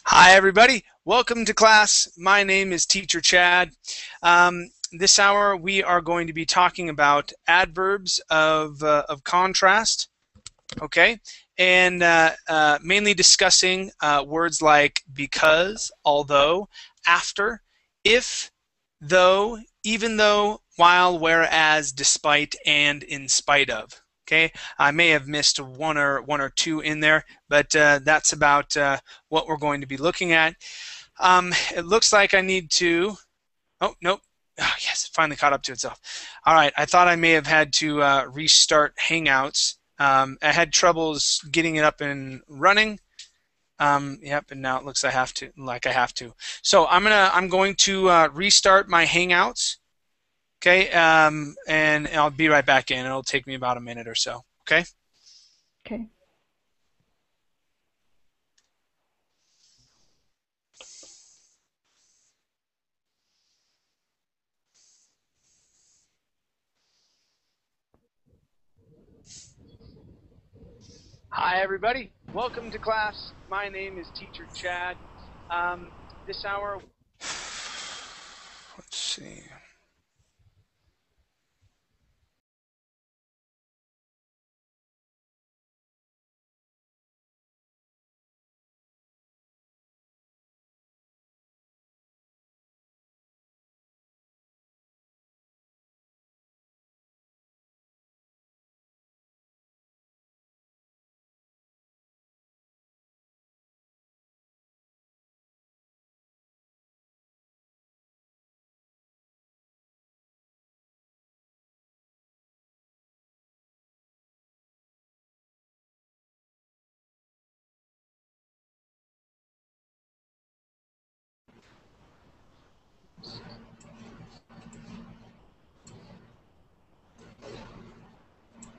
Hi everybody, welcome to class. My name is Teacher Chad. This hour we are going to be talking about adverbs of contrast, okay, and mainly discussing words like because, although, after, if, though, even though, while, whereas, despite, and in spite of. Okay, I may have missed one or two in there, but that's about what we're going to be looking at. It looks like I need to. Oh, nope. Oh, yes, it finally caught up to itself. All right, I thought I may have had to restart Hangouts. I had troubles getting it up and running. Yep, and now it looks like I have to. So I'm going to restart my Hangouts. Okay, and I'll be right back in. It'll take me about a minute or so. Okay. Okay. Hi everybody, welcome to class. My name is Teacher Chad. This hour, let's see.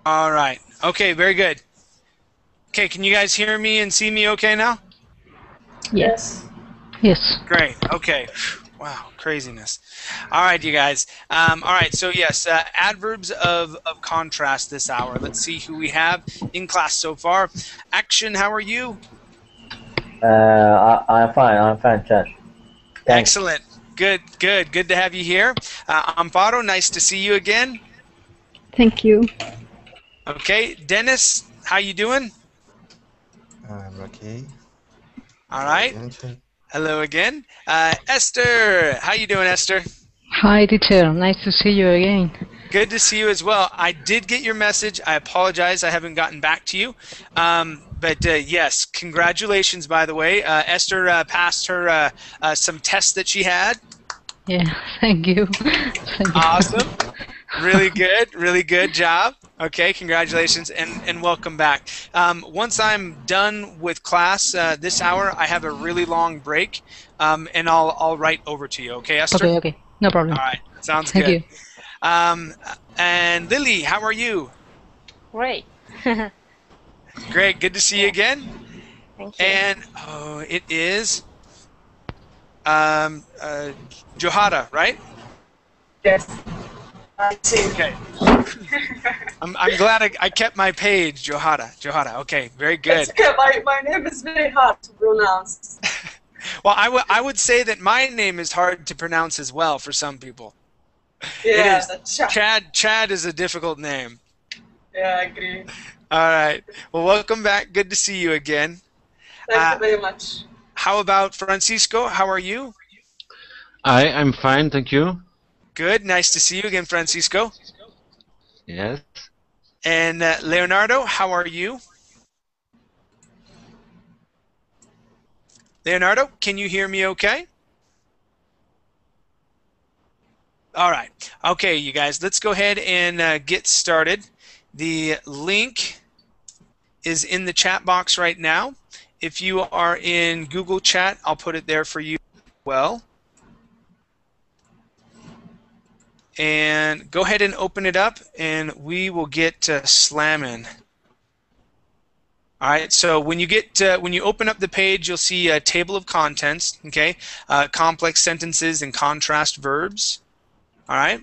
All right. Okay, very good. Okay, can you guys hear me and see me okay now? Yes. Yes. Great. Okay. Wow, craziness. All right, you guys. All right, so yes, adverbs of contrast this hour. Let's see who we have in class so far. Action, how are you? I'm fine, Chad. Thanks. Excellent. Good to have you here. Amparo, nice to see you again. Thank you. Okay, Dennis, how you doing? I'm okay. All right. Hello again. Esther, how you doing, Esther? Hi, teacher. Nice to see you again. Good to see you as well. I did get your message. I apologize I haven't gotten back to you. But yes, congratulations, by the way. Esther passed her some tests that she had. Yeah, thank you. Thank you. Awesome. Really good job. Okay, congratulations and welcome back. Once I'm done with class this hour, I have a really long break, and I'll write over to you. Okay, Esther? Okay, no problem. All right, sounds Thank good. you. And Lily, how are you? Great. Great, good to see you again. Thank you. And it is Johada, right? Yes. Okay. I'm glad I kept my page, Johada. Okay, very good. It's okay. My name is very hard to pronounce. Well, I would say that my name is hard to pronounce as well for some people. Yeah, it is. Chad is a difficult name. Yeah, I agree. All right. Well, welcome back. Good to see you again. Thank you very much. How about Francisco? How are you? I'm fine, thank you. Good. Nice to see you again, Francisco. Yes. And Leonardo, how are you? Leonardo, can you hear me okay? All right. Okay, you guys, let's go ahead and get started. The link is in the chat box right now. If you are in Google Chat, I'll put it there for you as well. And go ahead and open it up, and we will get slamming. All right. So when you open up the page, you'll see a table of contents. Okay, complex sentences and contrast verbs. All right.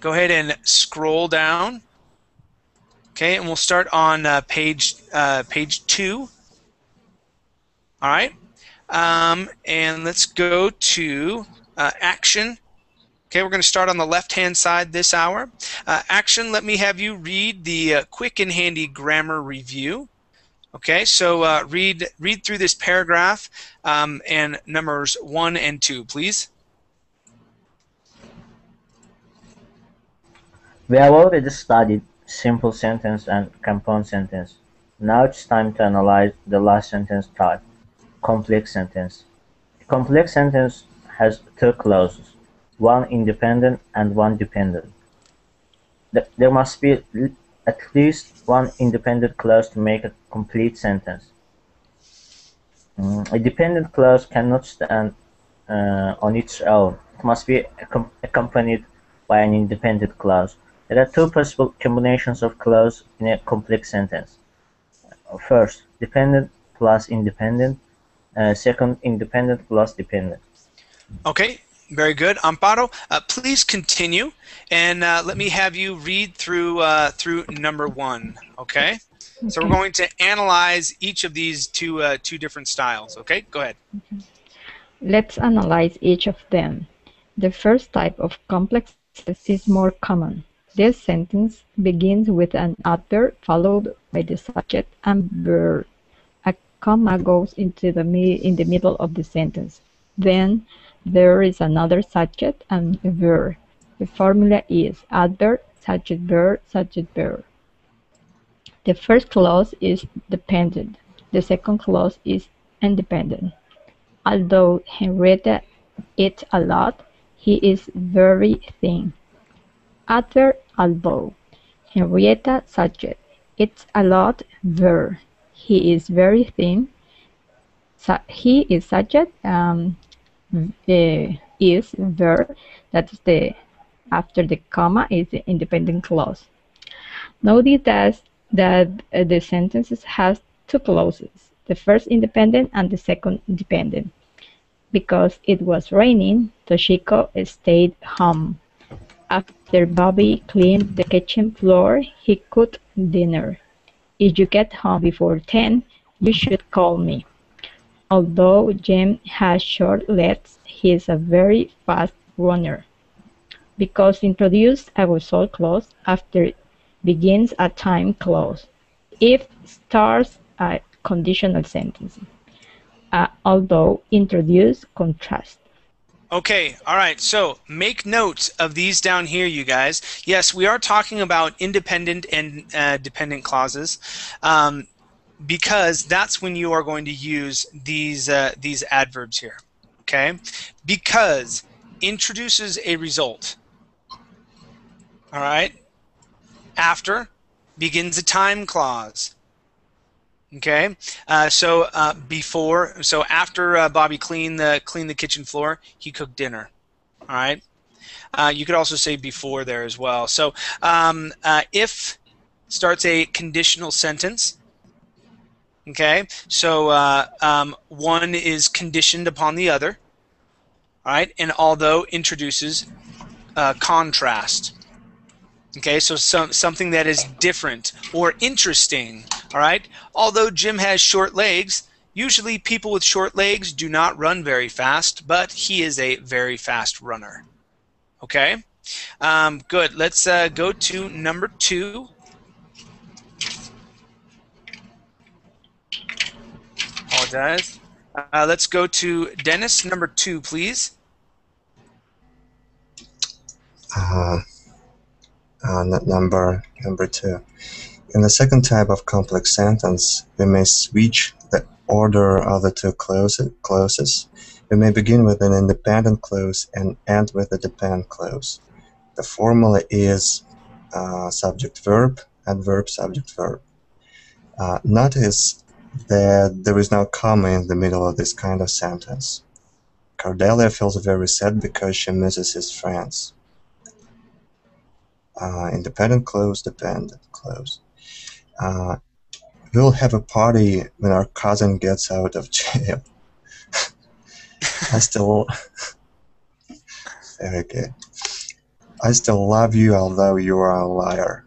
go ahead and scroll down. Okay, and we'll start on page 2. All right, and let's go to action. Okay, we're going to start on the left-hand side this hour. Action, let me have you read the quick and handy grammar review. Okay, so read through this paragraph and numbers 1 and 2, please. We have already studied simple sentence and compound sentence. Now it's time to analyze the last sentence type, complex sentence. A complex sentence has 2 clauses, one independent and one dependent. There must be at least one independent clause to make a complete sentence. A dependent clause cannot stand on its own. It must be accompanied by an independent clause. There are 2 possible combinations of clause in a complex sentence. First, dependent plus independent. Second, independent plus dependent. Okay, very good. Amparo, please continue, and let me have you read through number 1. Okay? So we're going to analyze each of these two different styles. Okay, go ahead. Let's analyze each of them. The first type of complex sentence is more common. This sentence begins with an adverb followed by the subject and verb. A comma goes in the middle of the sentence. Then there is another subject and a verb. The formula is adverb, subject, verb, subject, verb. The first clause is dependent. The second clause is independent. Although Henrietta eats a lot, he is very thin. Adverb, although. Henrietta, subject. Eats a lot, verb. He is very thin. He is subject. Is verb. That is after the comma is the independent clause. Notice that the sentences has 2 clauses. The first independent and the second dependent. Because it was raining, Toshiko stayed home. After Bobby cleaned the kitchen floor, he cooked dinner. If you get home before 10, you should call me. Although Jim has short legs, he is a very fast runner. Because introduce a result clause after begins a time clause. If starts a conditional sentence. Although introduce contrast. Okay, all right, so make note of these down here, you guys. Yes, we are talking about independent and dependent clauses because that's when you are going to use these adverbs here, okay? Because introduces a result, all right? After begins a time clause. Okay, so after Bobby cleaned the kitchen floor, he cooked dinner. All right, you could also say before there as well. So if starts a conditional sentence. Okay, so one is conditioned upon the other. All right, and although introduces contrast. Okay, so something that is different or interesting. All right, although Jim has short legs, usually people with short legs do not run very fast, but he is a very fast runner. Okay, good. Let's go to number 2. Apologize. Let's go to Dennis, number 2, please. Number 2. In the second type of complex sentence, we may switch the order of the 2 clauses. We may begin with an independent clause and end with a dependent clause. The formula is subject-verb, adverb, subject-verb. Notice that there is no comma in the middle of this kind of sentence. Cordelia feels very sad because she misses his friends. Independent clause, dependent clause. We'll have a party when our cousin gets out of jail. I still very good. I still love you although you are a liar.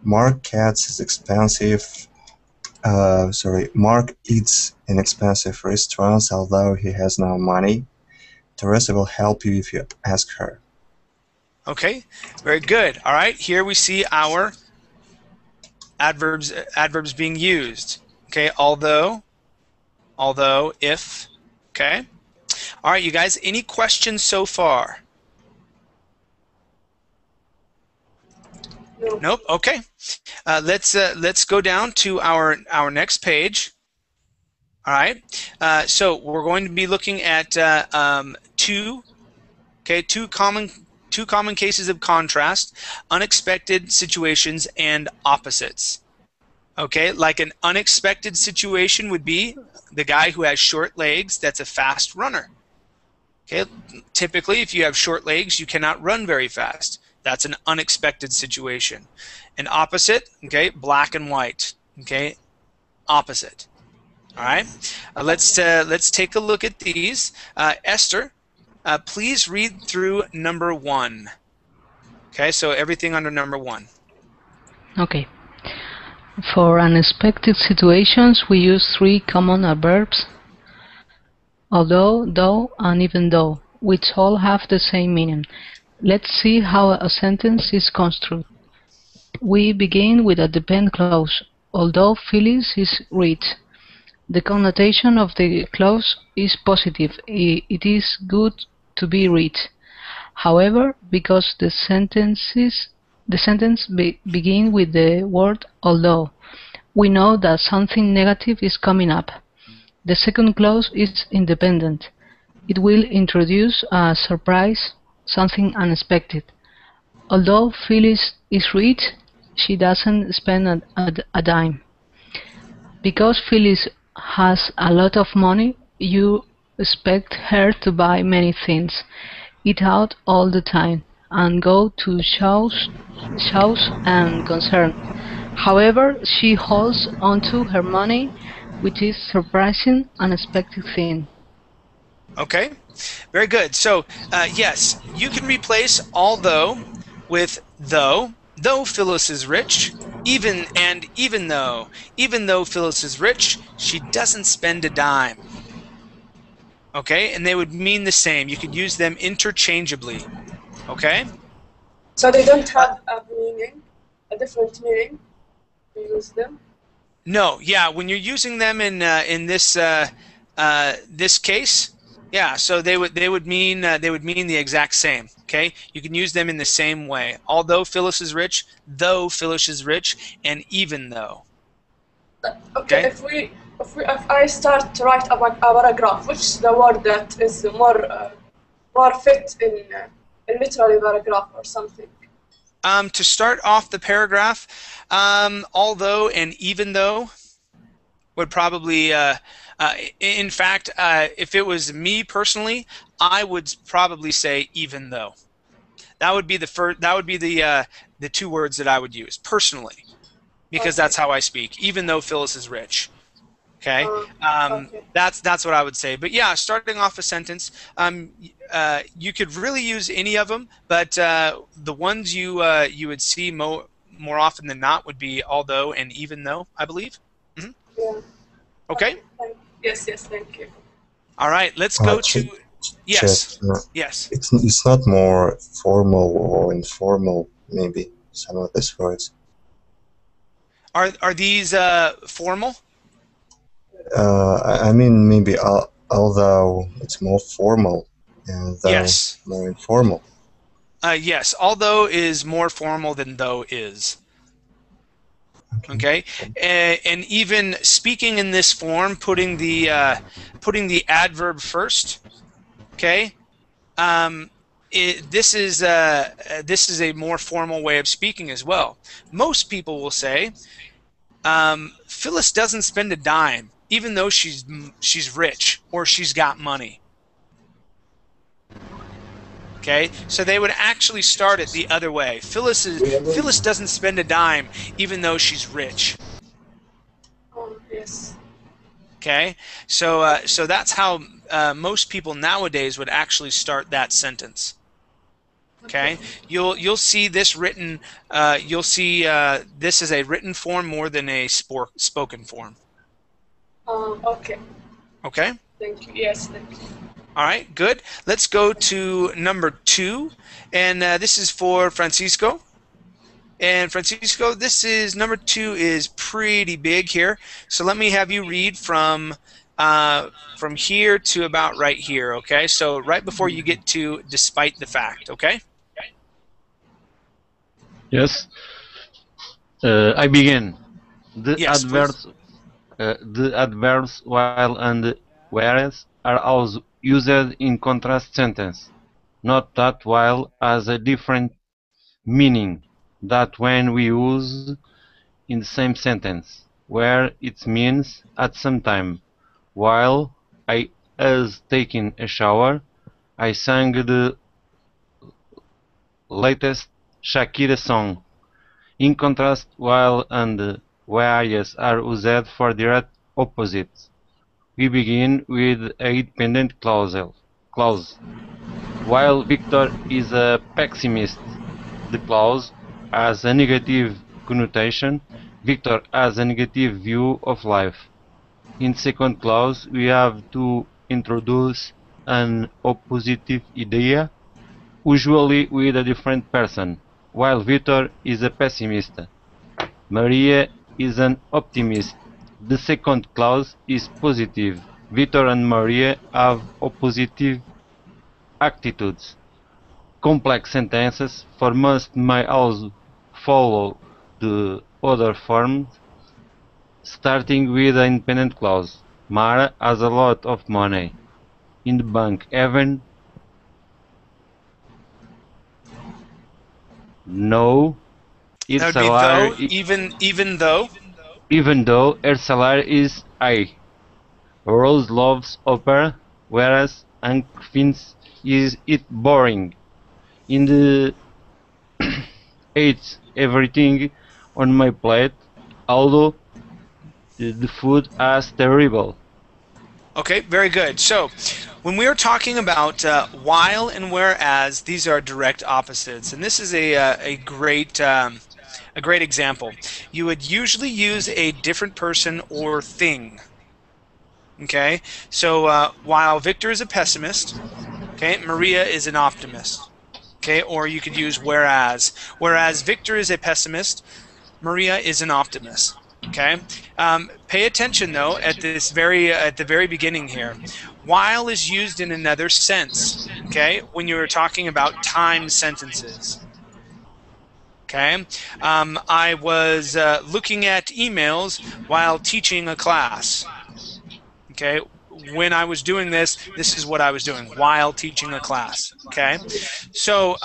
Mark gets his expensive Mark eats in expensive restaurants although he has no money. Teresa will help you if you ask her. Okay, very good. All right, here we see our adverbs being used. Okay, although, if. Okay. All right, you guys, any questions so far? No. Nope. Okay. Let's go down to our next page. All right. So we're going to be looking at two common cases of contrast: unexpected situations and opposites. Okay, like an unexpected situation would be the guy who has short legs. That's a fast runner. Okay, typically, if you have short legs, you cannot run very fast. That's an unexpected situation. An opposite, okay, black and white. Okay, opposite. All right. Let's take a look at these. Esther, please read through number 1. Okay, so everything under number 1. Okay. For unexpected situations, we use 3 common adverbs: although, though, and even though, which all have the same meaning. Let's see how a sentence is constructed. We begin with a depend clause. Although Phyllis is rich, the connotation of the clause is positive. It is good to be rich. However, because the sentence begins with the word although, we know that something negative is coming up. The second clause is independent. It will introduce a surprise, something unexpected. Although Phyllis is rich, she doesn't spend a dime. Because Phyllis has a lot of money, you expect her to buy many things, eat out all the time, and go to shows and concerts. However, she holds onto her money, which is surprising, unexpected thing. Okay, very good. So, yes, you can replace although with though. Though Phyllis is rich, even though Phyllis is rich, she doesn't spend a dime. Okay, and they would mean the same. You could use them interchangeably. Okay? So they don't have a meaning, a different meaning. We use them. No, yeah. When you're using them in this this case, yeah. So they would mean the exact same. Okay, you can use them in the same way. Although Phyllis is rich, though Phyllis is rich, and even though. Okay. If I start to write a paragraph, which is the word that is more fit in literary paragraph or something? To start off the paragraph, although and even though would probably, in fact, if it was me personally, I would probably say even though. That would be the first. That would be the 2 words that I would use personally, because that's how I speak. Even though Phyllis is rich. Okay, that's what I would say. But yeah, starting off a sentence, you could really use any of them, but the ones you would see more often than not would be although and even though, I believe. Mm-hmm. Yeah. Okay. Yes. Thank you. All right. Let's go to yes. Yes. It's not more formal or informal. Maybe some of these words. Are these formal? I mean, maybe although it's more formal, and though yes. more informal. Yes, although is more formal than though is. Okay, and even speaking in this form, putting the adverb first. Okay, this is a more formal way of speaking as well. Most people will say, Phyllis doesn't spend a dime, even though she's rich or she's got money. Okay, so they would actually start it the other way. Phyllis doesn't spend a dime, even though she's rich. Oh, yes. Okay, so that's how most people nowadays would actually start that sentence. Okay, you'll see this written. You'll see this is a written form more than a spoken form. Okay. Okay. Thank you. Yes, thank you. All right, good. Let's go to number 2, and this is for Francisco. And Francisco, this is number 2 is pretty big here. So let me have you read from here to about right here. Okay, so right before you get to despite the fact. Okay. Yes. I begin. The Yes, adverbs, while and whereas are also used in contrast sentence. Note that while has a different meaning that when we use in the same sentence, where it means at some time. While I was taking a shower, I sang the latest Shakira song. In contrast, while and whereas are used for direct opposites. We begin with a dependent clause. While Victor is a pessimist, the clause has a negative connotation. Victor has a negative view of life. In second clause, we have to introduce an oppositive idea, usually with a different person. While Victor is a pessimist, Maria is an optimist. The second clause is positive. Victor and Maria have opposite attitudes. Complex sentences for must may also follow the other forms, starting with an independent clause. Mara has a lot of money in the bank. Evan, no, that its would be though. salary, Even though. even though her salary is high. Rose loves opera, whereas Hank finds it boring. In the ate everything on my plate, although the food is terrible. Okay, very good. So, when we are talking about while and whereas, these are direct opposites, and this is a great example. You would usually use a different person or thing. Okay, so while Victor is a pessimist, okay, Maria is an optimist. Okay, or you could use whereas. Whereas Victor is a pessimist, Maria is an optimist. Okay, pay attention though at this at the very beginning here. While is used in another sense. Okay, when you're talking about time sentences. Okay, I was looking at emails while teaching a class. Okay, when I was doing this, this is what I was doing while teaching a class. Okay, so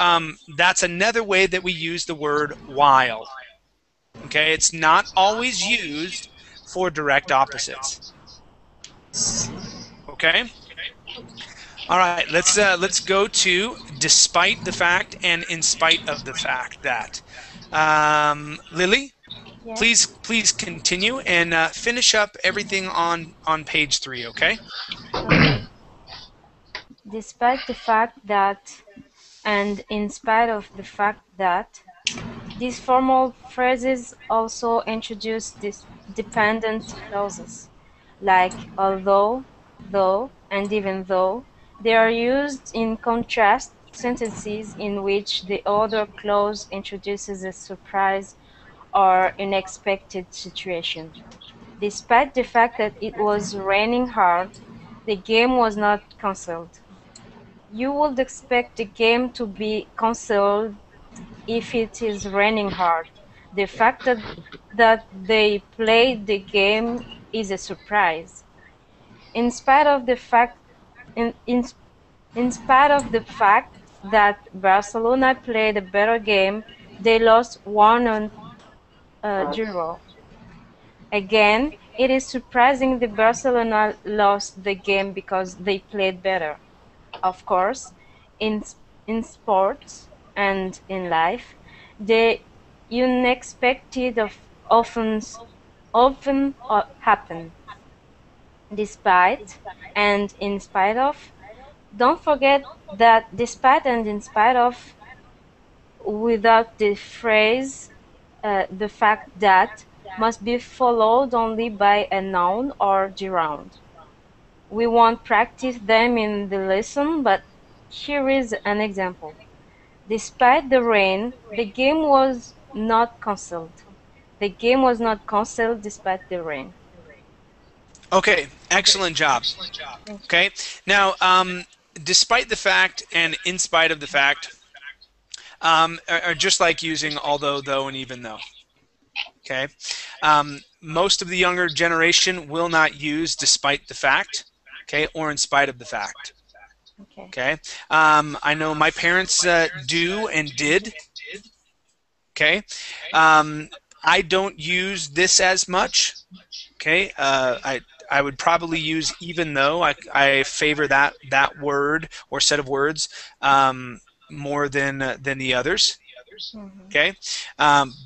that's another way that we use the word while. Okay, it's not always used for direct opposites. Okay. All right, let's go to despite the fact and in spite of the fact that. Lily, Yes. please continue and finish up everything on page 3. Okay. Okay. Despite the fact that, and in spite of the fact that, these formal phrases also introduce these dependent clauses, like although, though, and even though. They are used in contrast sentences in which the other clause introduces a surprise or unexpected situation. Despite the fact that it was raining hard, the game was not cancelled. You would expect the game to be cancelled if it is raining hard. The fact that they played the game is a surprise. In spite of the fact in spite of the fact that Barcelona played a better game, they lost 1-0. Again, it is surprising that Barcelona lost the game because they played better. Of course, in sports and in life, the unexpected often happen. Despite and in spite of. Don't forget that despite and in spite of without the phrase the fact that must be followed only by a noun or gerund. We won't practice them in the lesson, but here is an example. Despite the rain, the game was not cancelled. The game was not cancelled despite the rain. Okay, excellent job. Okay, now despite the fact and in spite of the fact are just like using although, though, and even though. Okay, most of the younger generation will not use despite the fact, okay, or in spite of the fact. Okay, I know my parents do and did. Okay, I don't use this as much. Okay, I would probably use even though. I favor that word or set of words more than the others. Okay,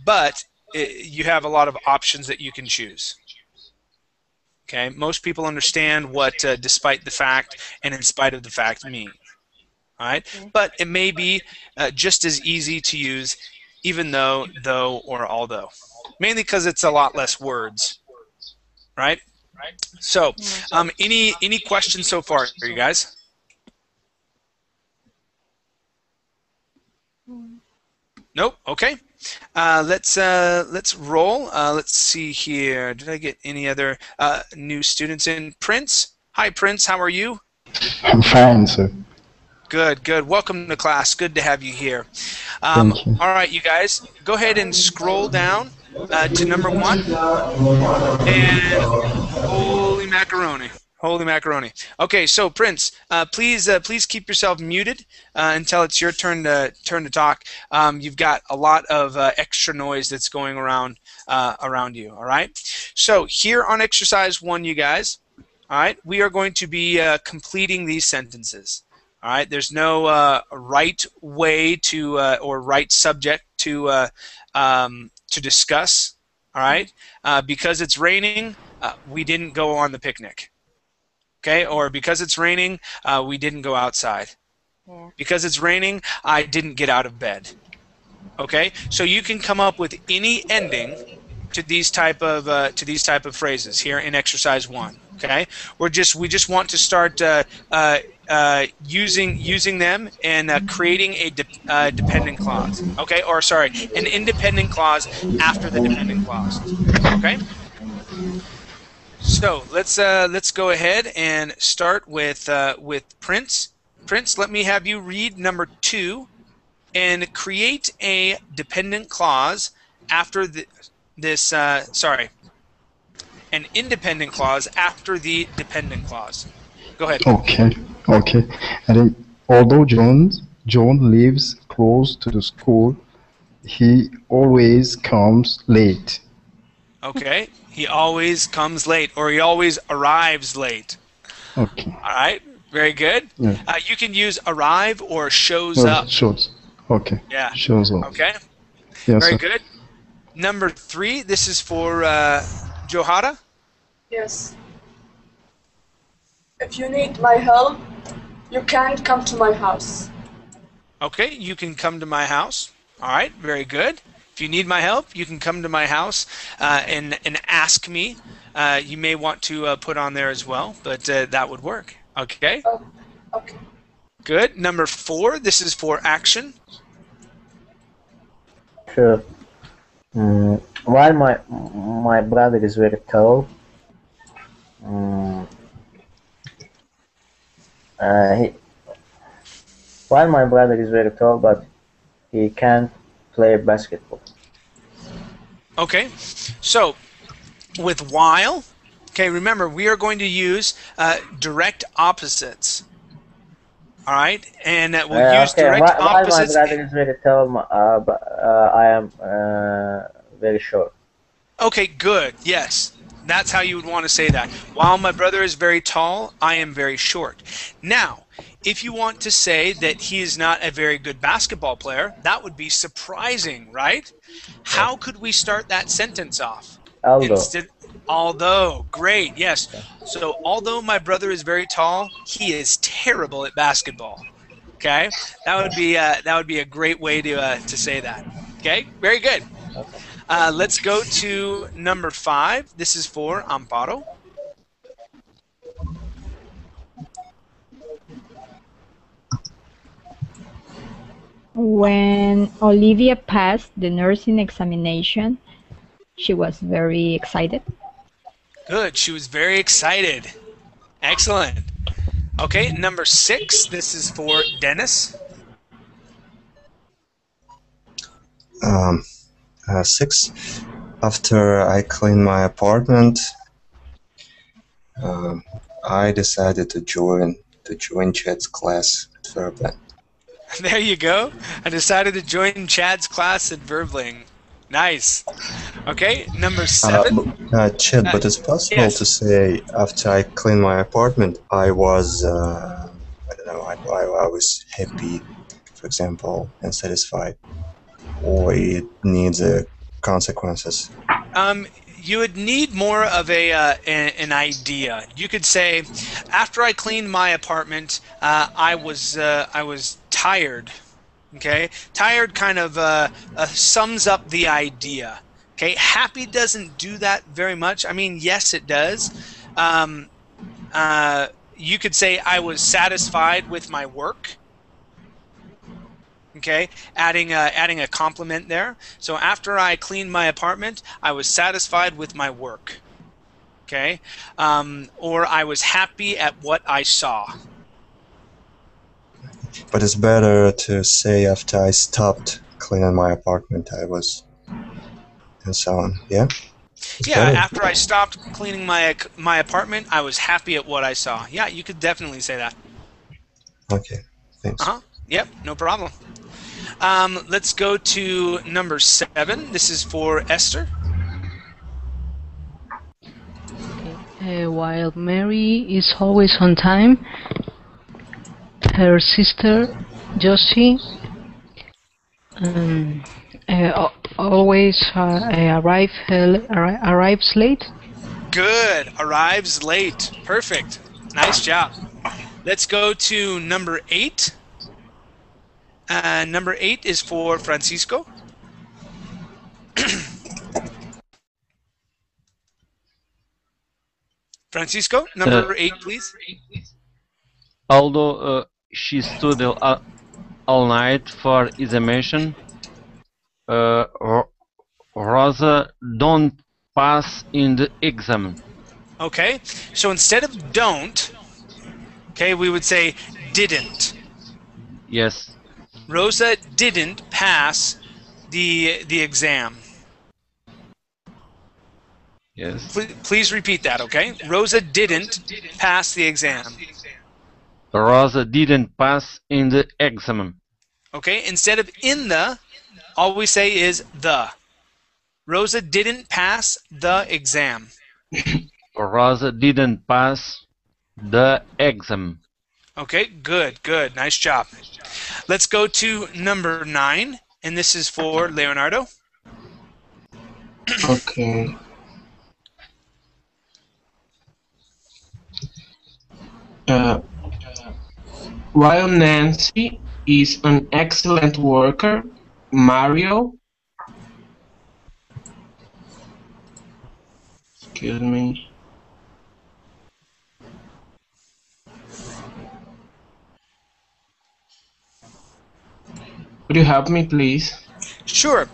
but you have a lot of options that you can choose. Okay, most people understand what despite the fact and in spite of the fact mean. All right, but it may be just as easy to use even though, or although, mainly because it's a lot less words. Right? So, any questions so far, you guys? Nope. Okay. Let's roll. Let's see here. Did I get any other new students in? Prince. Hi, Prince. How are you? I'm fine, sir. Good. Good. Welcome to class. Good to have you here. Thank you. All right, you guys. Go ahead and scroll down to number 1. And holy macaroni. Holy macaroni. Okay, so Prince, please keep yourself muted until it's your turn to talk. You've got a lot of extra noise that's going around you. All right. So here on exercise 1, you guys. All right, we are going to be completing these sentences. All right. There's no right way to or right subject to discuss. All right. Because it's raining, we didn't go on the picnic. Okay, or because it's raining, we didn't go outside. Yeah. Because it's raining, I didn't get out of bed. Okay, so you can come up with any ending to these type of phrases here in exercise 1. Okay, we just want to start using them and creating a dependent clause. Okay, or sorry, an independent clause after the dependent clause. Okay. So let's go ahead and start with Prince. Prince, let me have you read number 2 and create a dependent clause after an independent clause after the dependent clause. Go ahead. Okay. And then, although John lives close to the school, he always comes late. Okay. He always comes late, or he always arrives late. Okay. All right. Very good. Yeah. You can use arrive or shows up. Shows. Okay. Yeah. Shows up. Okay. Yes, Very sir. good. Number 3. This is for Johara. Yes. If you need my help, you can come to my house. Okay. You can come to my house. All right. Very good. If you need my help, you can come to my house and ask me. You may want to put on there as well, but that would work. Okay? Okay. Good. Number 4, this is for action. Sure. While my brother is very tall, but he can't play basketball. Okay. So, with while, okay, remember, we are going to use direct opposites. All right? And we'll use direct opposites. While my brother is very tall, but I am very short. Okay, good. Yes. That's how you would want to say that. While my brother is very tall, I am very short. Now, if you want to say that he is not a very good basketball player, that would be surprising, right? How could we start that sentence off? Although, great, yes. So, although my brother is very tall, he is terrible at basketball. Okay, that would be a great way to say that. Okay, very good. Let's go to number 5. This is for Amparo. When Olivia passed the nursing examination, she was very excited. Good. She was very excited. Excellent. Okay, number 6. This is for Dennis. 6. After I cleaned my apartment, I decided to join Chad's class at Verblin. There you go. I decided to join Chad's class at Verbling. Nice. Okay, number 7. Chad, but it's possible yes. to say after I cleaned my apartment, I was, I don't know, I was happy, for example, and satisfied, or it needs consequences. You would need more of an idea. You could say, after I cleaned my apartment, I was tired. Okay, tired kind of sums up the idea. Okay, happy doesn't do that very much. I mean, yes, it does. You could say I was satisfied with my work. Okay, adding a compliment there. So after I cleaned my apartment, I was satisfied with my work. Okay, or I was happy at what I saw. But it's better to say after I stopped cleaning my apartment, I was, and so on. Yeah. Yeah, after I stopped cleaning my apartment, I was happy at what I saw. Yeah, you could definitely say that. Okay, thanks. Yep, no problem. Let's go to number 7. This is for Esther. Okay. While Mary is always on time, her sister Josie always arrives late. Good. Arrives late. Perfect. Nice job. Let's go to number 8. Number 8 is for Francisco. Francisco, number 8, please. Although she stood all night for examination, Rosa don't pass in the exam. Okay, so instead of don't, okay, we would say didn't. Yes. Rosa didn't pass the exam. Yes. Please repeat that, okay? Rosa didn't pass the exam. Rosa didn't pass in the exam. Okay, instead of in the, all we say is the. Rosa didn't pass the exam. Rosa didn't pass the exam. Okay, good, good. Nice job. Let's go to number 9, and this is for Leonardo. Okay. While Nancy is an excellent worker, Mario, excuse me. Could you help me, please? Sure.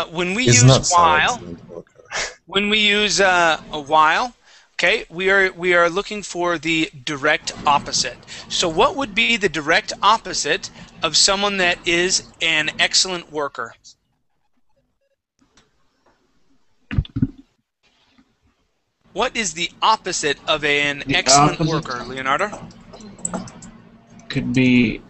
When we It's use not while, so when we use a while, okay, we are looking for the direct opposite. So what would be the direct opposite of someone that is an excellent worker? What is the opposite of an excellent worker, Leonardo? Could be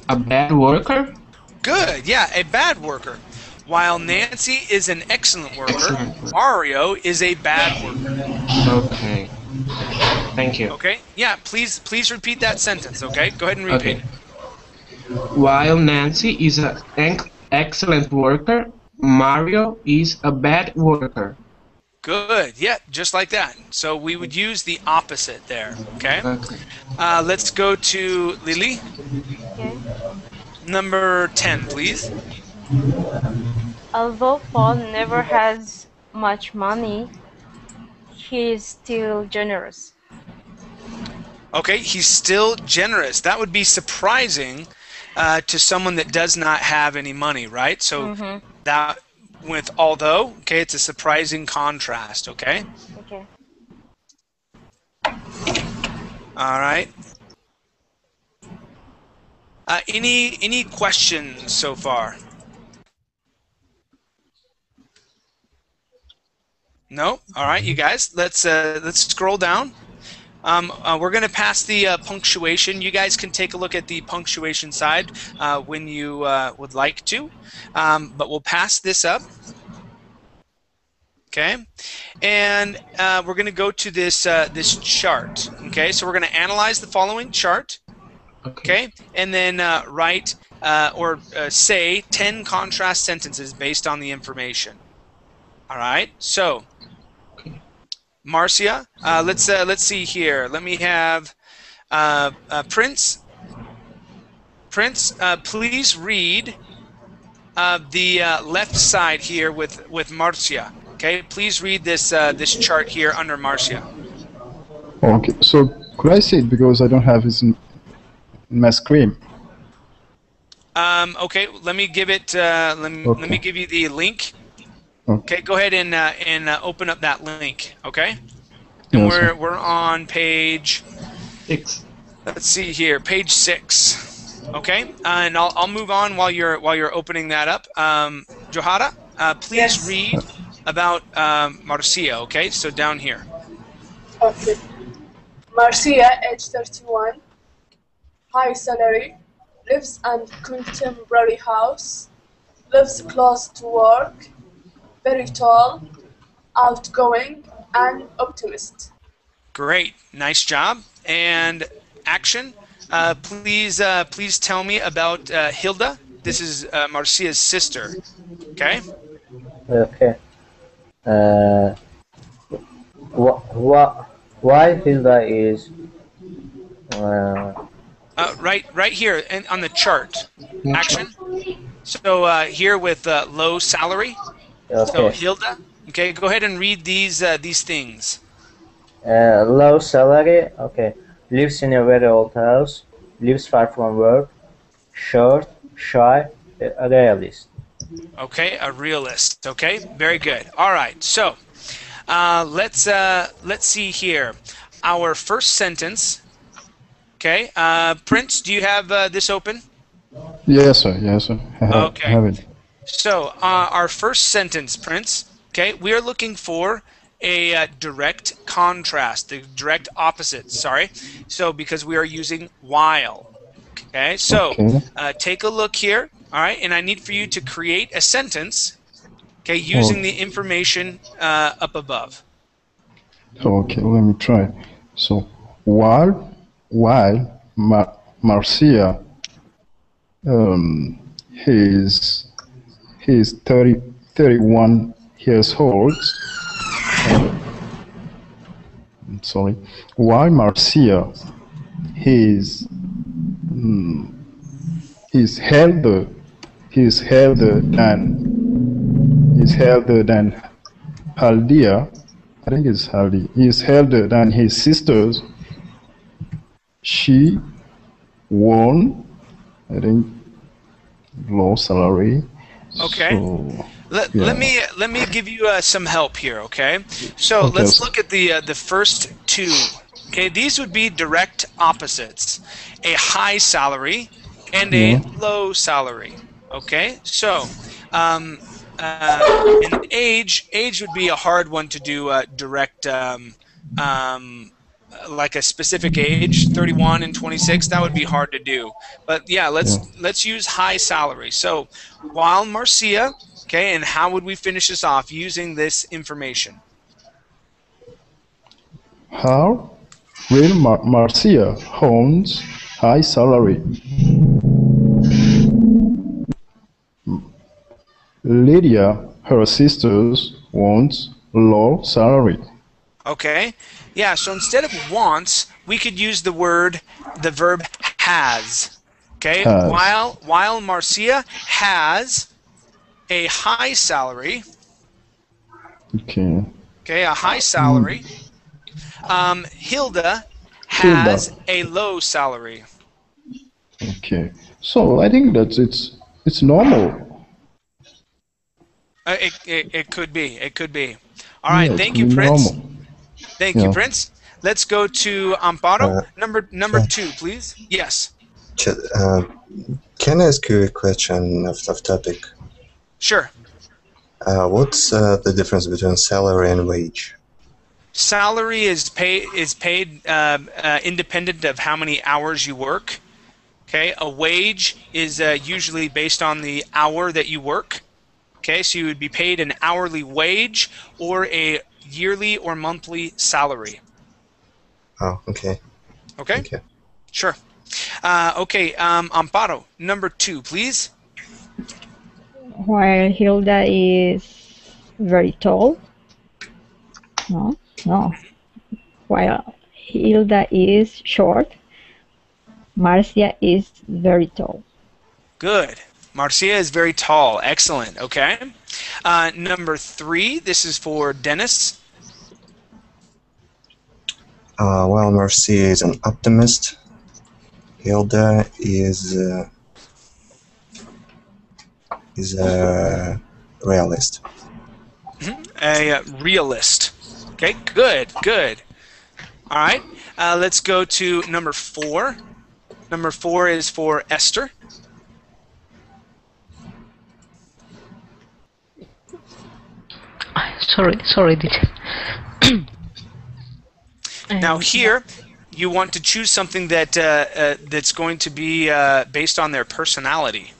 a bad worker? Good, yeah, a bad worker. While Nancy is an excellent worker, Mario is a bad worker. Okay. Thank you. Okay, yeah, please repeat that sentence, okay? Go ahead and repeat. Okay. While Nancy is an excellent worker, Mario is a bad worker. Good, yeah, just like that. So we would use the opposite there, okay? Okay. Let's go to Lily. Okay. Number 10, please. Although Paul never has much money, he is still generous. Okay, he's still generous. That would be surprising to someone that does not have any money, right? So that with although, okay, it's a surprising contrast, okay? Okay. All right. Any questions so far? No? All right, you guys, let's scroll down. We're going to pass the punctuation. You guys can take a look at the punctuation side when you would like to, but we'll pass this up. Okay, and we're going to go to this this chart. Okay, so we're going to analyze the following chart. Okay, and then write or say 10 contrast sentences based on the information. All right, so Marcia, let's see here. Let me have Prince. Prince, please read the left side here with Marcia. Okay, please read this this chart here under Marcia. Okay, so could I see it because I don't have it in my screen? Okay, let me give it. Let me give you the link. Okay, go ahead and open up that link. Okay, and Yes, we're on page 6. Let's see here, page 6. Okay, and I'll move on while you're opening that up. Johara, please read about Marcia. Okay, so down here. Okay. Marcia, age 31, high salary, lives in contemporary house, lives close to work, very tall, outgoing, and optimist. Great, nice job. And action. Please tell me about Hilda. This is Marcia's sister. Okay. Okay. Why Hilda is right here and on the chart. Action. So here with low salary. okay. So Hilda. Okay, go ahead and read these things. Low salary. Okay. Lives in a very old house. Lives far from work. Short, shy, a realist. Okay, a realist. Okay, very good. All right, so let's see here. Our first sentence. Okay, Prince, do you have this open? yes, sir. Yes, sir. Okay. I have it. So our first sentence, Prince. Okay, we are looking for a direct contrast, the direct opposite. Sorry. So because we are using while. Okay, so take a look here. All right, and I need for you to create a sentence. Okay, using the information up above. Okay, let me try. So while Marcia he's 31 years old. I'm sorry. While Marcia he's elder than Haldia. I think it's Haldi. He's elder than his sisters. She won, I think, low salary. Okay. So, let me give you some help here. Okay. So let's look at the first two. Okay, these would be direct opposites: a high salary and a low salary. Okay, so in age would be a hard one to do direct, like a specific age, 31 and 26. That would be hard to do. But yeah, let's use high salary. So while Marcia, okay, and how would we finish this off using this information? how will Marcia owns high salary? Lydia, her sisters, wants low salary. Okay, yeah, so instead of wants, we could use the verb has. Okay, Has. while Marcia has a high salary. Okay. Okay, a high salary. Hilda Hilda. has a low salary. Okay. So I think that it's normal. It could be. It could be. All right. Yeah, it Thank could you, be Prince. normal. Thank you, Yeah. Prince. Let's go to Amparo. Number Chad. 2, please. Yes. Can I ask you a question of topic? Sure. What's the difference between salary and wage? Salary is paid independent of how many hours you work. Okay. A wage is usually based on the hour that you work. Okay. So you would be paid an hourly wage or a yearly or monthly salary. Oh, okay. Okay. Thank you. Sure. Okay. Amparo. Number 2, please. While Hilda is very tall. No. While Hilda is short, Marcia is very tall. Good. Marcia is very tall. Excellent. Okay. Number 3. This is for Dennis. Well, Marcia is an optimist. Hilda is a realist. A realist. Okay. Good. Good. All right. Let's go to number 4. Number 4 is for Esther. Sorry, teacher. Now here, you want to choose something that that's going to be based on their personality.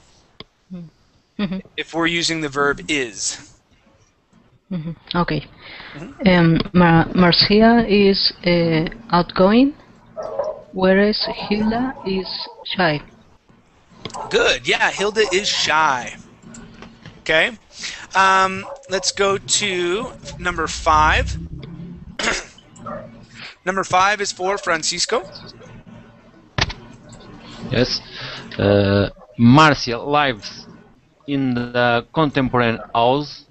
Mm-hmm. If we're using the verb is. Mm-hmm. Okay. Marcia is outgoing, whereas Hilda is shy. Good. Yeah, Hilda is shy. Okay. Let's go to number 5. Number 5 is for Francisco. Yes. Marcia lives in the contemporary house,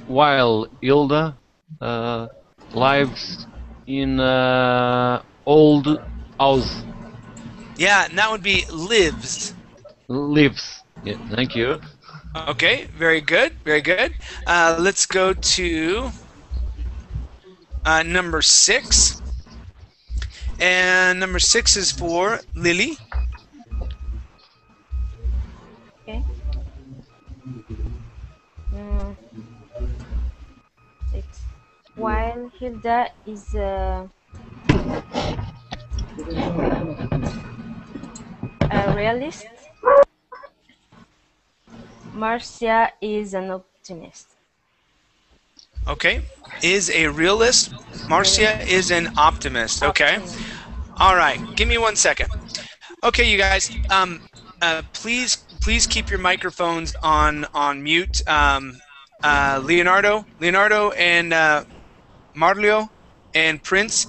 while Hilda lives in old house. Yeah, and that would be lives. Lives. Yeah, thank you. Okay, very good, very good. Let's go to number 6. And number 6 is for Lily. Okay. 6. While Hilda is a realist, Marcia is an optimist. Okay, is a realist. Marcia is an optimist. Okay. All right, give me 1 second. Okay, you guys, please keep your microphones on mute. Leonardo and Marlio and Prince,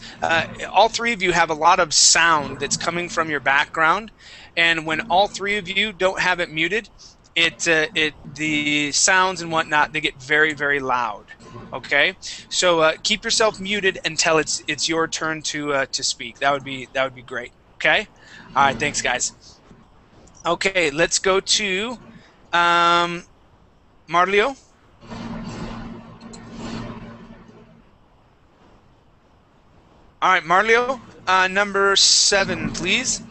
all 3 of you have a lot of sound that's coming from your background, and when all 3 of you don't have it muted, the sounds and whatnot, they get very, very loud. Okay, so keep yourself muted until it's your turn to speak. That would be great. Okay, all right, thanks guys. Okay, let's go to Marlio. All right, Marlio, number 7, please.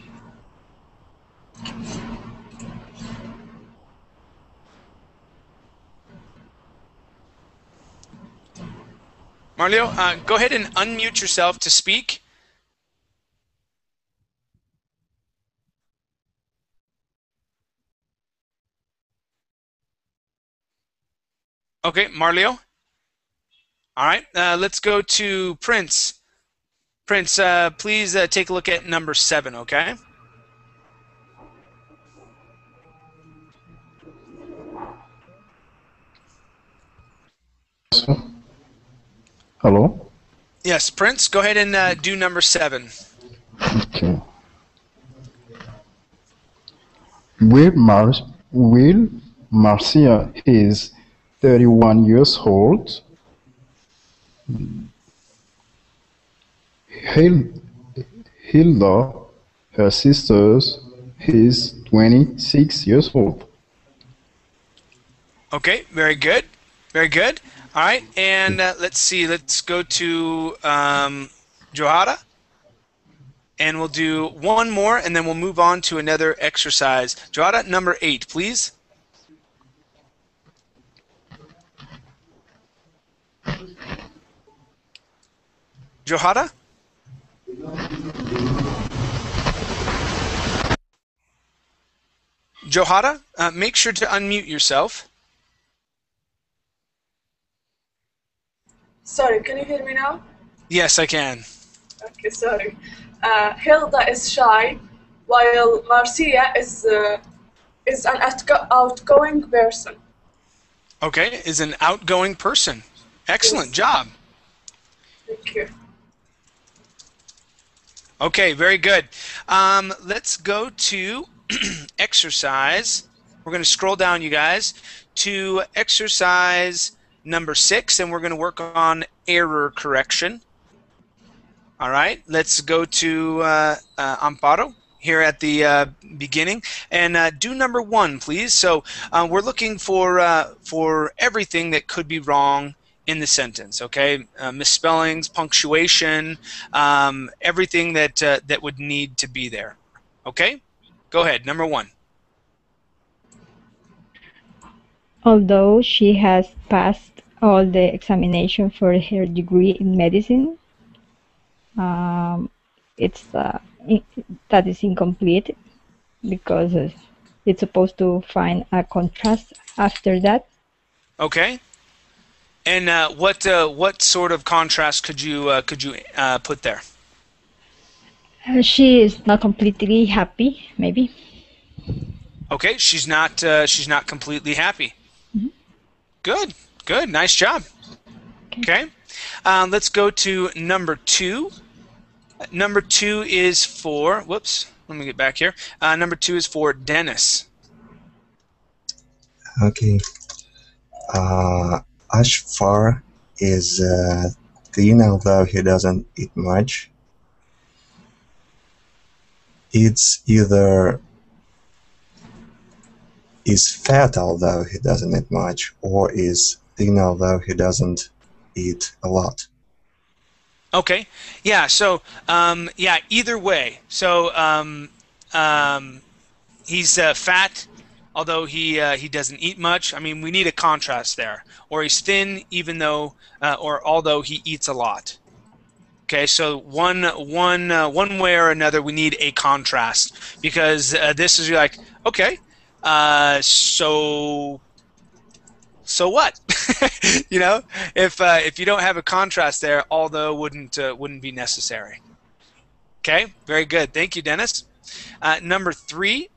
Marlio, go ahead and unmute yourself to speak. Okay, Marlio. All right, let's go to Prince. Prince, please take a look at number 7, okay? Hello? Yes, Prince, go ahead and do number 7. Okay. Will, Mar- Will Marcia is 31 years old. Hil- Hilda, her sister, is 26 years old. Okay, very good. Very good. All right, and let's see. Let's go to Johara. And we'll do one more, and then we'll move on to another exercise. Johara, number 8, please. Johara? Johara, make sure to unmute yourself. Sorry, can you hear me now? Yes, I can. Okay, sorry. Hilda is shy, while Marcia is an outgoing person. Okay, is an outgoing person. Excellent job. Thank you. Okay, very good. Let's go to exercise. We're going to scroll down, you guys, to exercise number 6, and we're going to work on error correction. All right, let's go to Amparo here at the beginning, and do number 1, please. So we're looking for everything that could be wrong in the sentence. Okay, misspellings, punctuation, everything that that would need to be there. Okay, go ahead. Number 1. Although she has passed all the examination for her degree in medicine, that is incomplete because it's supposed to find a contrast after that. Okay. And what sort of contrast could you put there? She is not completely happy, maybe. Okay, she's not completely happy. Mm-hmm. Good, good, nice job. Okay, let's go to number 2. Number 2 is for, whoops, let me get back here. Number 2 is for Dennis. Okay. Ashfar is thin, although he doesn't eat much. It's either is fat, although he doesn't eat much, or is thin, although he doesn't eat a lot. Okay, yeah, so yeah, either way. So he's fat, although he doesn't eat much. I mean, we need a contrast there. Or he's thin, even though or although he eats a lot. Okay, so one way or another, we need a contrast, because this is like, okay, so what? You know, if you don't have a contrast there, although wouldn't be necessary. Okay, very good. Thank you, Dennis. Number 3.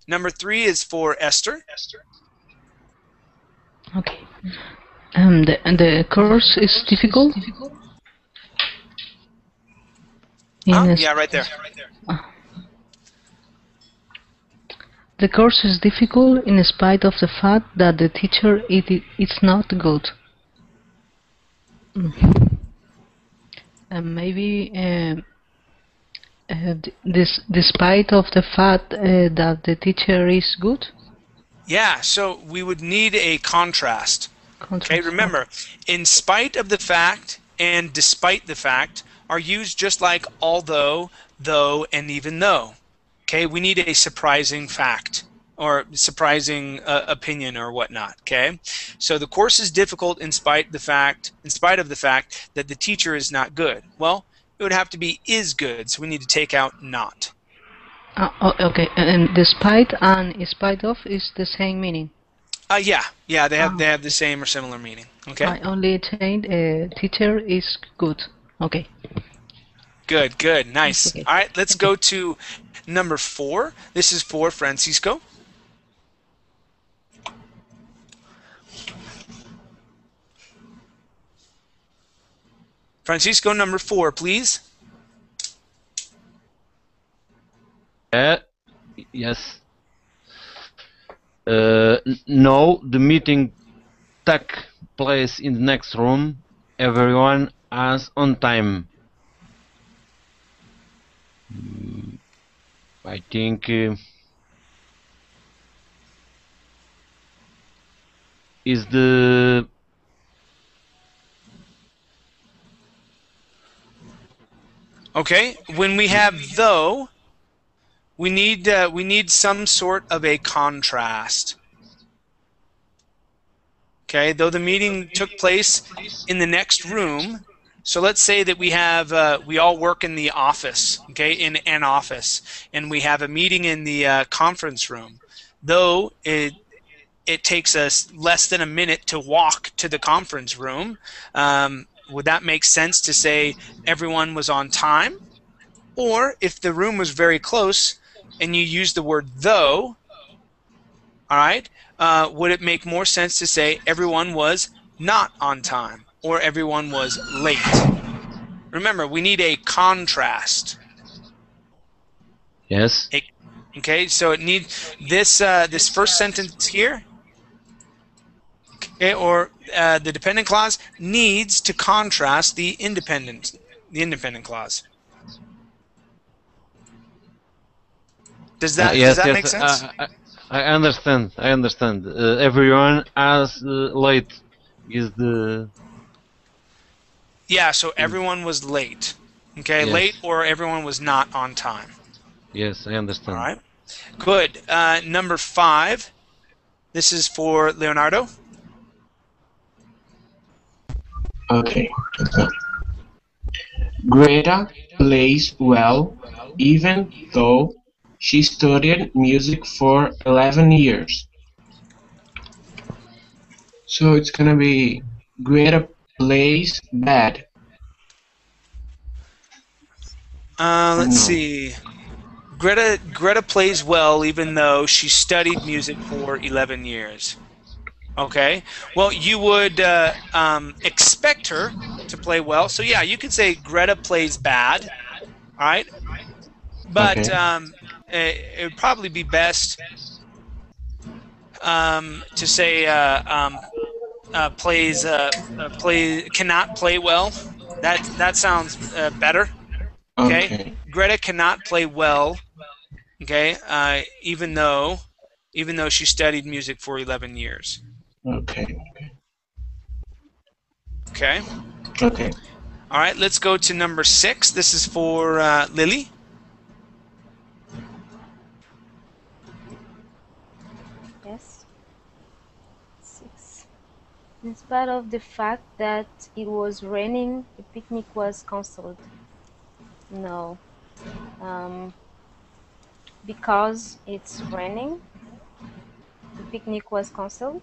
Number 3 is for Esther. Okay. The course is difficult. Yeah, right there. The course is difficult in spite of the fact that the teacher is not good. And maybe despite of the fact that the teacher is good. Yeah, so we would need a contrast. Okay, remember, in spite of the fact and despite the fact are used just like although, though, and even though. Okay, we need a surprising fact or surprising opinion or whatnot. Okay, so the course is difficult in spite of the fact that the teacher is not good. Well, it would have to be is good, so we need to take out not. Okay, and despite and in spite of is the same meaning. Yeah, they have the same or similar meaning. Okay. I only changed teacher is good. Okay. Good, nice. Okay. All right, let's go to number 4. This is for Francisco. Francisco, number 4, please. Yeah, Yes. No, the meeting took place in the next room. Everyone is on time. I think is the Okay, when we have though, we need some sort of a contrast. Okay, though the meeting took place in the next room. So let's say that we all work in the office, okay, in an office, and we have a meeting in the conference room. Though it takes us less than a minute to walk to the conference room, would that make sense to say everyone was on time? Or if the room was very close and you use the word though, all right, would it make more sense to say everyone was not on time or everyone was late? Remember, we need a contrast. yes. Okay, so it needs this first sentence here. Okay, or the dependent clause needs to contrast the independent clause. Does that make sense? I understand. Everyone as late is the. Yeah, so everyone was late. Okay, Yes. late or everyone was not on time. Yes, I understand. All right, good. Number 5. This is for Leonardo. Okay. Greta plays well, even though she studied music for 11 years. So it's gonna be Greta plays bad. Let's see. Greta plays well even though she studied music for 11 years. Okay. Well, you would expect her to play well. So yeah, you could say Greta plays bad. All right. But Okay. it would probably be best to say cannot play well. That sounds better. Okay. Greta cannot play well. Okay. Even though she studied music for 11 years. Okay. Okay. Okay. All right. Let's go to number 6. This is for Lily. Yes. 6. In spite of the fact that it was raining, the picnic was cancelled. No. Because it's raining, the picnic was cancelled.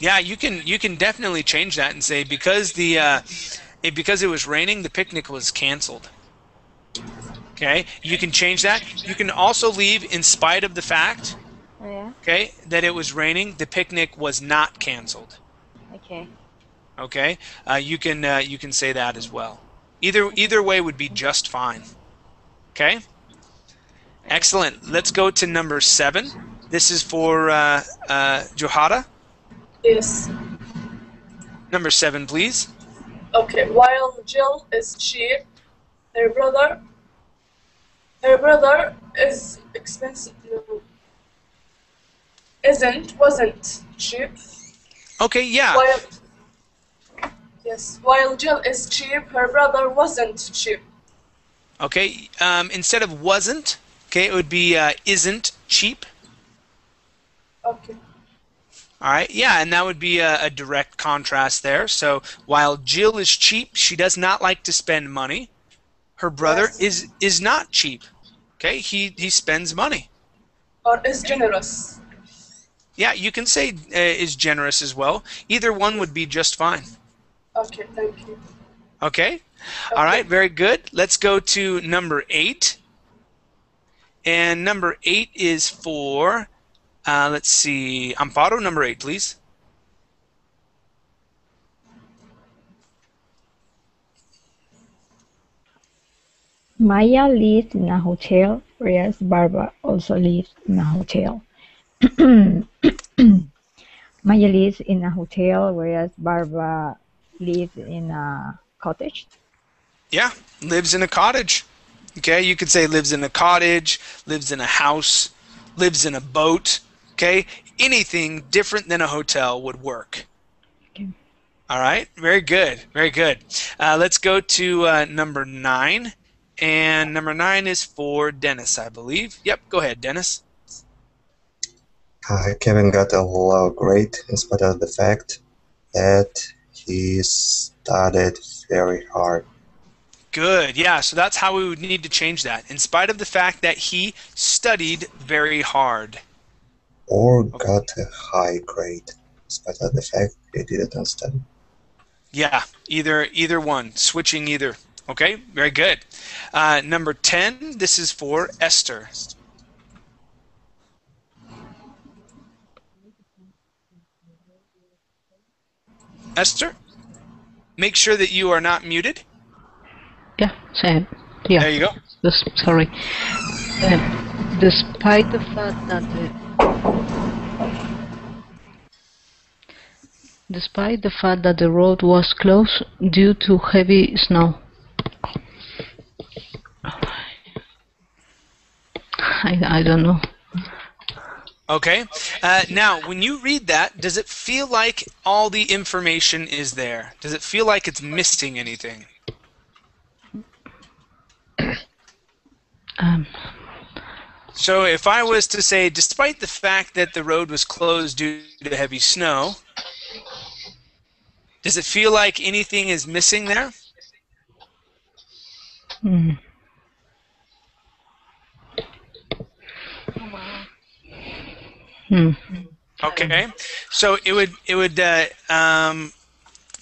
Yeah, you can definitely change that and say because because it was raining, the picnic was canceled. Okay, you can change that. You can also leave in spite of the fact. Yeah. Okay, that it was raining, the picnic was not canceled. Okay. Okay, you can say that as well. Either way would be just fine. Okay. Excellent. Let's go to number 7. This is for Johara. Yes. Number 7, please. Okay. While Jill is cheap, her brother is expensive. No. Wasn't cheap. Okay, yeah. While Jill is cheap, her brother wasn't cheap. Okay, instead of wasn't, okay, it would be isn't cheap. Okay. All right, yeah, and that would be a direct contrast there. So while Jill is cheap, she does not like to spend money. Her brother is not cheap. Okay, he spends money. Or is generous. Yeah, you can say is generous as well. Either one would be just fine. Okay, thank you. Okay? All right, very good. Let's go to number 8. And number 8 is for, let's see, Amparo, number 8, please. Maya lives in a hotel, whereas Barbara also lives in a hotel. Maya lives in a hotel, whereas Barbara lives in a cottage. Yeah, lives in a cottage. Okay, you could say lives in a cottage, lives in a house, lives in a boat. Okay, anything different than a hotel would work. Okay. All right, very good, very good. Let's go to number 9. And number 9 is for Dennis, I believe. Yep, go ahead, Dennis. Kevin got a low grade in spite of the fact that he studied very hard. Good, yeah, so that's how we would need to change that. In spite of the fact that he studied very hard. Or got a high grade in spite of the fact he didn't study. Yeah, either one, switching either. Okay, very good. Number 10, this is for Esther. Esther, make sure that you are not muted. Yeah, same. Yeah. There you go. Sorry. Despite the fact that the road was closed due to heavy snow. I don't know. Okay. Now, when you read that, does it feel like all the information is there? Does it feel like it's missing anything? So if I was to say, despite the fact that the road was closed due to heavy snow, does it feel like anything is missing there? Okay, so it would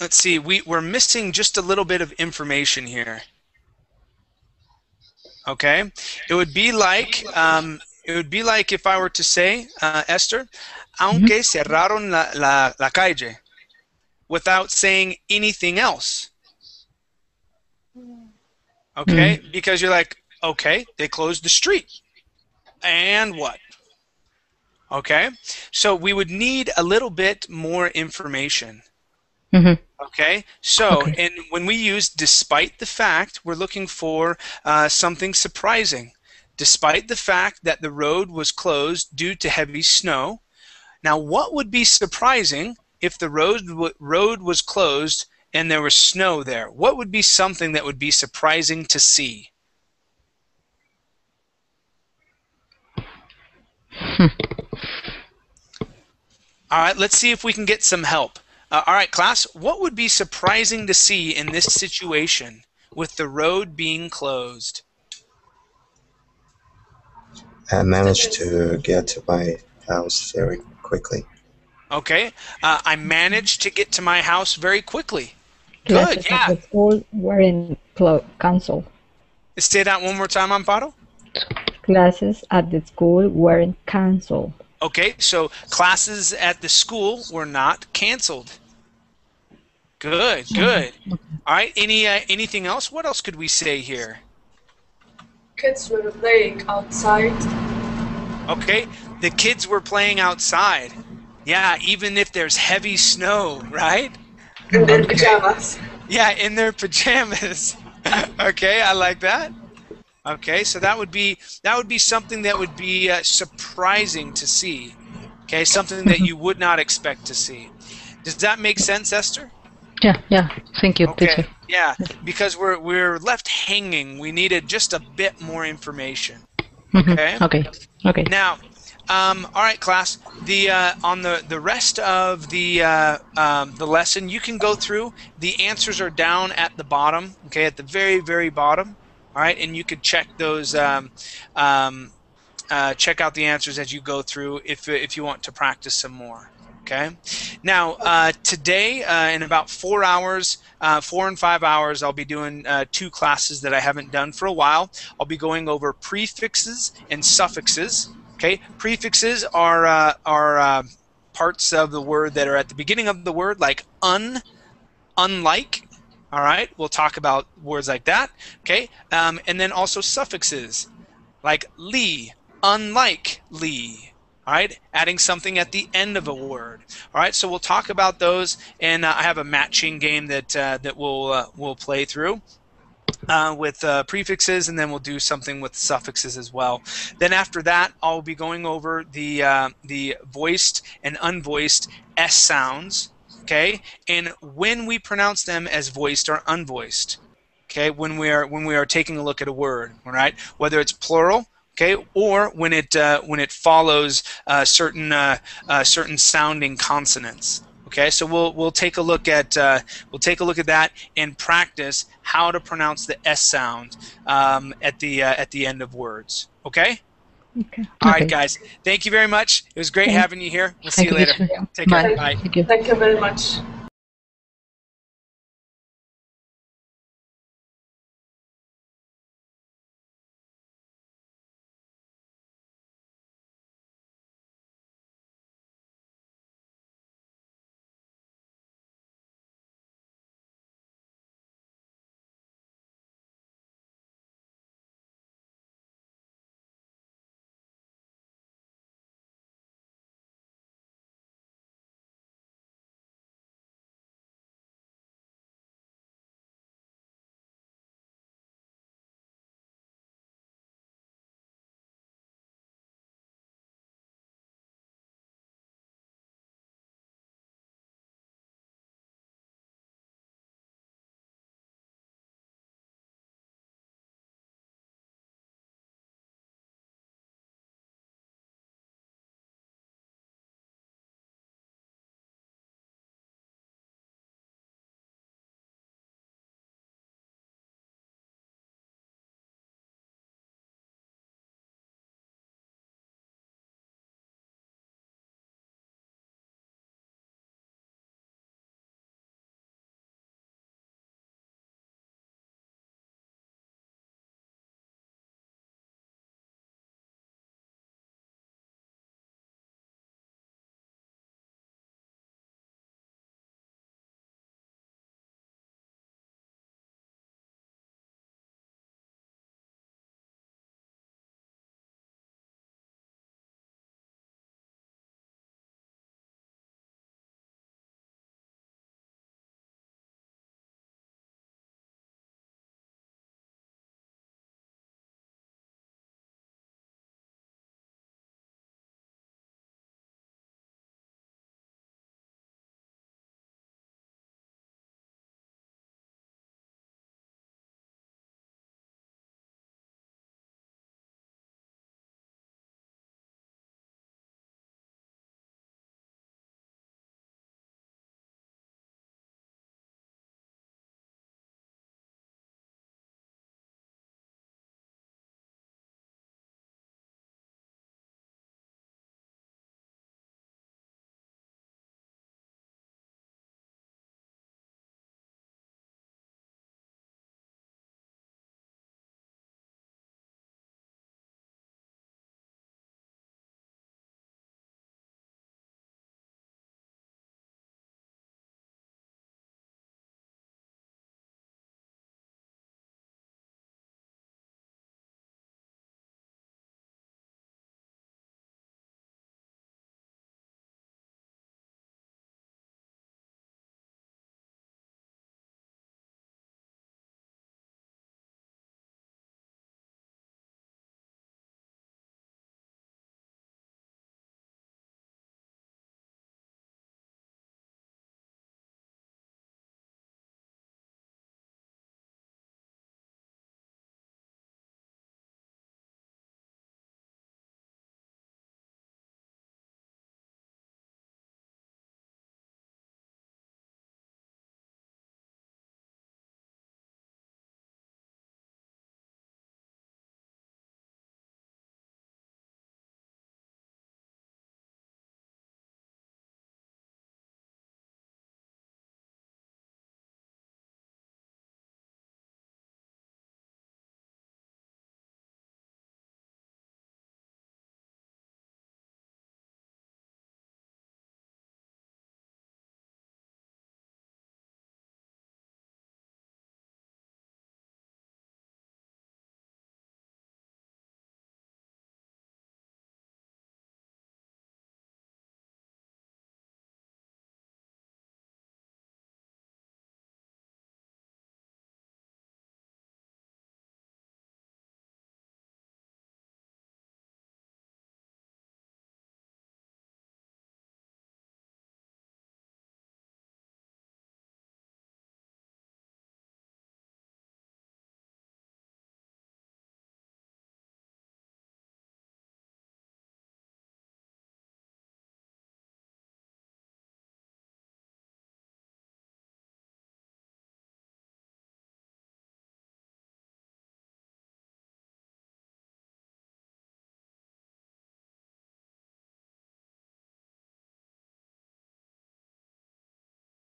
let's see, we're missing just a little bit of information here. Okay, it would be like if I were to say, Esther, aunque cerraron la calle, without saying anything else. Okay, because you're like, okay, they closed the street, and what? Okay, so we would need a little bit more information. Okay, so and when we use despite the fact, we're looking for something surprising. Despite the fact that the road was closed due to heavy snow. Now, what would be surprising if the road was closed and there was snow there? What would be something that would be surprising to see? All right, let's see if we can get some help. All right, class, what would be surprising to see in this situation with the road being closed? I managed to get to my house very quickly. Okay, I managed to get to my house very quickly. Classes Good, yeah. at the school weren't cancelled. Say that one more time, Amparo. Classes at the school weren't cancelled. Okay, so classes at the school were not canceled. Good, good. All right, anything else? What else could we say here? Kids were playing outside. Okay, the kids were playing outside. Yeah, even if there's heavy snow, right? In their pajamas. Yeah, in their pajamas. Okay, I like that. Okay, so that would be something that would be surprising to see. Okay, something that you would not expect to see. Does that make sense, Esther? Yeah. Thank you, Okay. teacher. Yeah, because we're left hanging. We needed just a bit more information. Okay. Okay. Now, all right, class. On the rest of the lesson, you can go through. The answers are down at the bottom. Okay, at the very, very bottom. All right, and you could check those. Check out the answers as you go through if you want to practice some more. Okay. Now, today in about 4 hours, 4 and 5 hours, I'll be doing 2 classes that I haven't done for a while. I'll be going over prefixes and suffixes. Okay. Prefixes are parts of the word that are at the beginning of the word, like unlike, All right, we'll talk about words like that. Okay, and then also suffixes like ly, unlike ly. All right, adding something at the end of a word. All right, so we'll talk about those, and I have a matching game that that we'll play through. With prefixes, and then we'll do something with suffixes as well. Then after that, I'll be going over the voiced and unvoiced S sounds, okay, and when we pronounce them as voiced or unvoiced, okay, when we are taking a look at a word, all right, whether it's plural, okay, or when it follows certain sounding consonants. Okay, so we'll take a look at that and practice how to pronounce the S sound at the end of words. Okay. Okay. All right, guys. Thank you very much. It was great having you here. We'll see you later. Take care. Bye. Thank you very much.